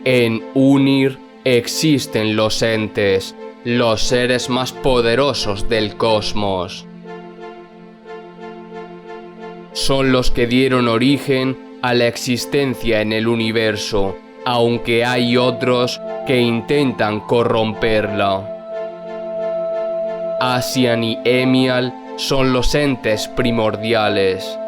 En Unir existen los entes, los seres más poderosos del cosmos. Son los que dieron origen a la existencia en el universo, aunque hay otros que intentan corromperla. Asian y Emial son los entes primordiales.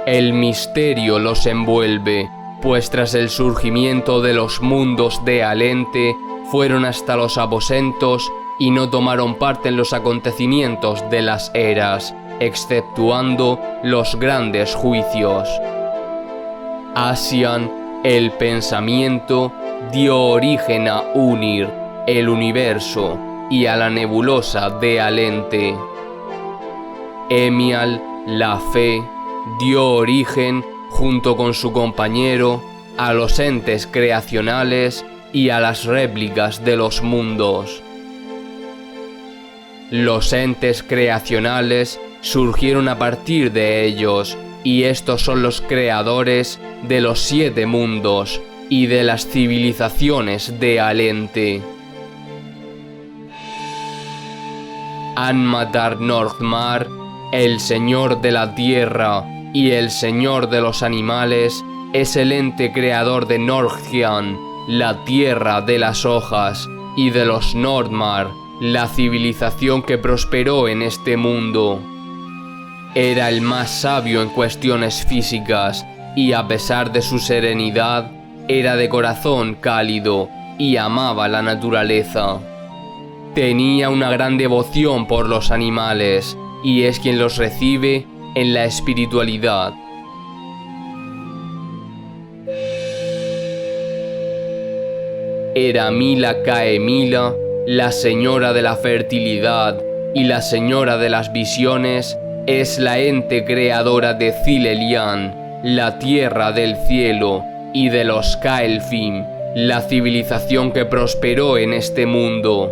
El misterio los envuelve, pues tras el surgimiento de los mundos de Alente, fueron hasta los aposentos y no tomaron parte en los acontecimientos de las eras, exceptuando los grandes juicios. Asian, el pensamiento, dio origen a Unir, el universo, y a la nebulosa de Alente. Emial, la fe, dio origen, junto con su compañero, a los entes creacionales y a las réplicas de los mundos. Los entes creacionales surgieron a partir de ellos, y estos son los creadores de los 7 mundos y de las civilizaciones de Alente. Anmatar Northmar, el señor de la tierra y el señor de los animales, es el ente creador de Northian, la tierra de las hojas, y de los Nordmar, la civilización que prosperó en este mundo. Era el más sabio en cuestiones físicas, y a pesar de su serenidad, era de corazón cálido y amaba la naturaleza. Tenía una gran devoción por los animales, y es quien los recibe en la espiritualidad. Era Mila Caemila, la señora de la fertilidad y la señora de las visiones, es la ente creadora de Zilelian, la tierra del cielo, y de los Kaelfim, la civilización que prosperó en este mundo.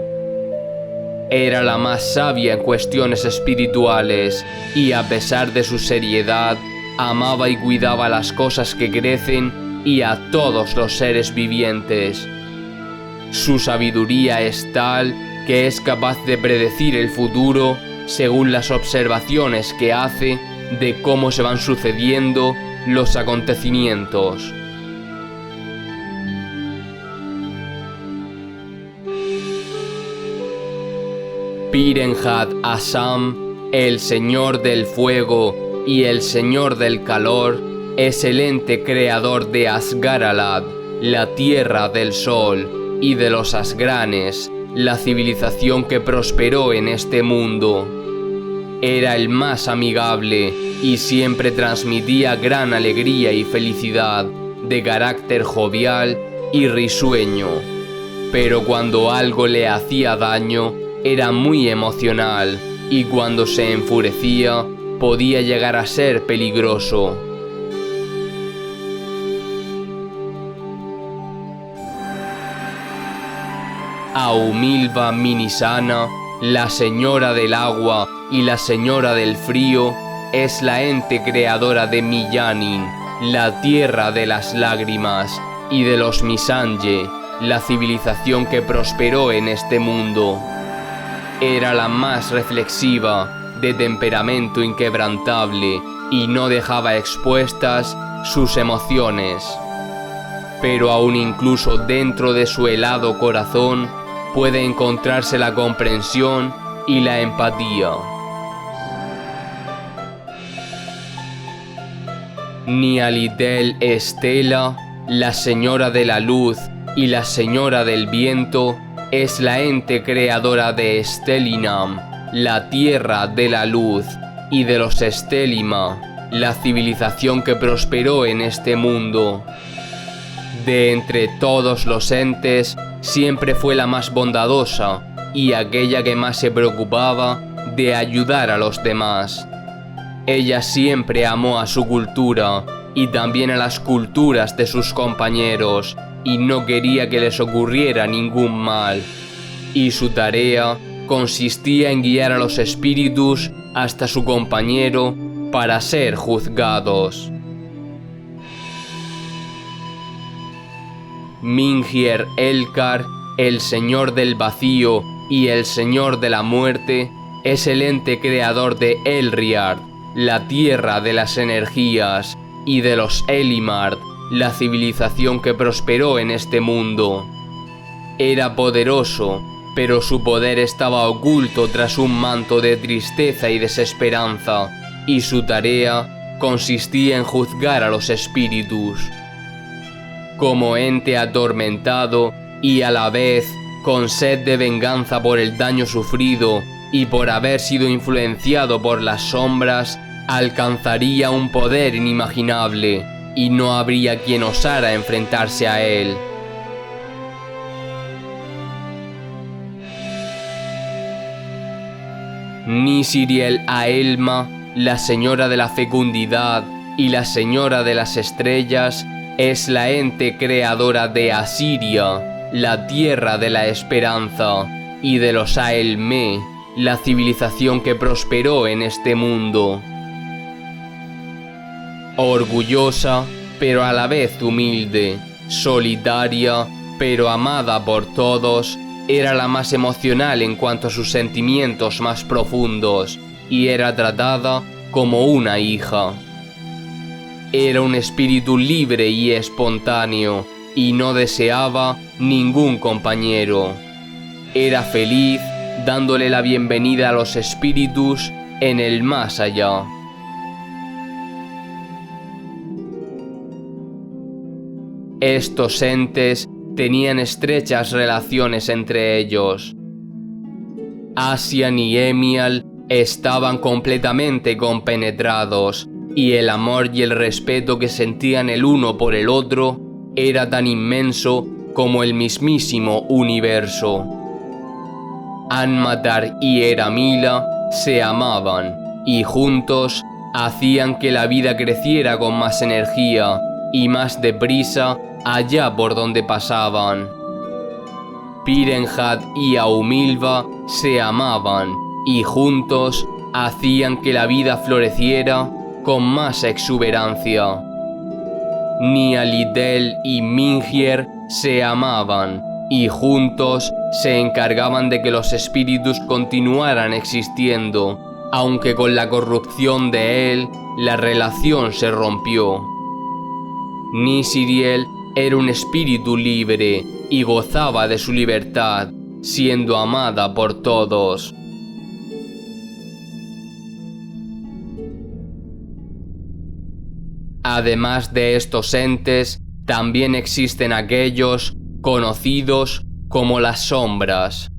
Era la más sabia en cuestiones espirituales, y a pesar de su seriedad, amaba y cuidaba las cosas que crecen y a todos los seres vivientes. Su sabiduría es tal que es capaz de predecir el futuro según las observaciones que hace de cómo se van sucediendo los acontecimientos. Pirenhat Assam, el señor del fuego y el señor del calor, es el ente creador de Asgaralad, la tierra del sol, y de los Asgranes, la civilización que prosperó en este mundo. Era el más amigable y siempre transmitía gran alegría y felicidad, de carácter jovial y risueño. Pero cuando algo le hacía daño, era muy emocional, y cuando se enfurecía, podía llegar a ser peligroso. Aumilva Minisana, la señora del agua y la señora del frío, es la ente creadora de Miyanin, la tierra de las lágrimas, y de los Misanje, la civilización que prosperó en este mundo. Era la más reflexiva, de temperamento inquebrantable, y no dejaba expuestas sus emociones. Pero aún incluso dentro de su helado corazón puede encontrarse la comprensión y la empatía. Nialitel Estela, la señora de la luz y la señora del viento, es la ente creadora de Stellinam, la tierra de la luz, y de los Stellima, la civilización que prosperó en este mundo. De entre todos los entes, siempre fue la más bondadosa y aquella que más se preocupaba de ayudar a los demás. Ella siempre amó a su cultura y también a las culturas de sus compañeros, y no quería que les ocurriera ningún mal. Y su tarea consistía en guiar a los espíritus hasta su compañero para ser juzgados. Mingier Elcar, el señor del vacío y el señor de la muerte, es el ente creador de Elriard, la tierra de las energías, y de los Elimard, la civilización que prosperó en este mundo. Era poderoso, pero su poder estaba oculto tras un manto de tristeza y desesperanza, y su tarea consistía en juzgar a los espíritus. Como ente atormentado y a la vez con sed de venganza por el daño sufrido y por haber sido influenciado por las sombras, alcanzaría un poder inimaginable, y no habría quien osara enfrentarse a él. Nisiriel Aelma, la señora de la fecundidad y la señora de las estrellas, es la ente creadora de Asiria, la tierra de la esperanza, y de los Aelme, la civilización que prosperó en este mundo. Orgullosa, pero a la vez humilde, solitaria, pero amada por todos, era la más emocional en cuanto a sus sentimientos más profundos, y era tratada como una hija. Era un espíritu libre y espontáneo, y no deseaba ningún compañero. Era feliz dándole la bienvenida a los espíritus en el más allá. Estos entes tenían estrechas relaciones entre ellos. Asian y Emial estaban completamente compenetrados, y el amor y el respeto que sentían el uno por el otro era tan inmenso como el mismísimo universo. Anmatar y Eramila se amaban, y juntos hacían que la vida creciera con más energía y más deprisa allá por donde pasaban. Pirenjad y Aumilva se amaban, y juntos hacían que la vida floreciera con más exuberancia. Nialidel y Mingier se amaban, y juntos se encargaban de que los espíritus continuaran existiendo, aunque con la corrupción de él la relación se rompió. Nisiriel era un espíritu libre y gozaba de su libertad, siendo amada por todos. Además de estos entes, también existen aquellos conocidos como las sombras.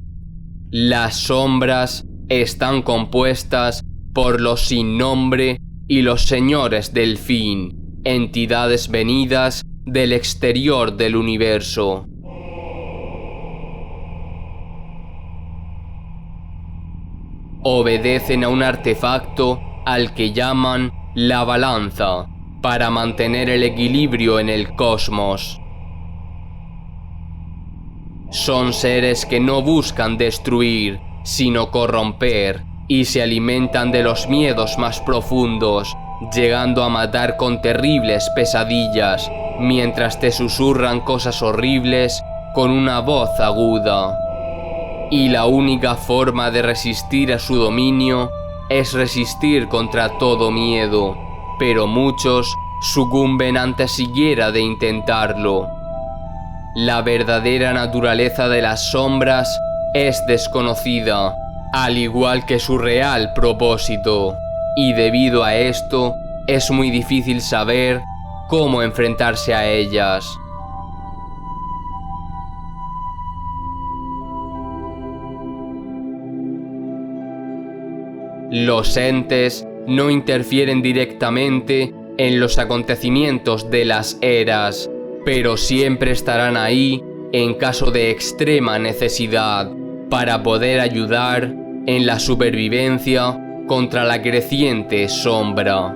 Las sombras están compuestas por los sin nombre y los señores del fin, entidades venidas del exterior del universo. Obedecen a un artefacto al que llaman la balanza, para mantener el equilibrio en el cosmos. Son seres que no buscan destruir, sino corromper, y se alimentan de los miedos más profundos, llegando a matar con terribles pesadillas, mientras te susurran cosas horribles con una voz aguda. Y la única forma de resistir a su dominio es resistir contra todo miedo, pero muchos sucumben antes siquiera de intentarlo. La verdadera naturaleza de las sombras es desconocida, al igual que su real propósito, y debido a esto es muy difícil saber cómo enfrentarse a ellas. Los entes no interfieren directamente en los acontecimientos de las eras, pero siempre estarán ahí en caso de extrema necesidad, para poder ayudar en la supervivencia contra la creciente sombra.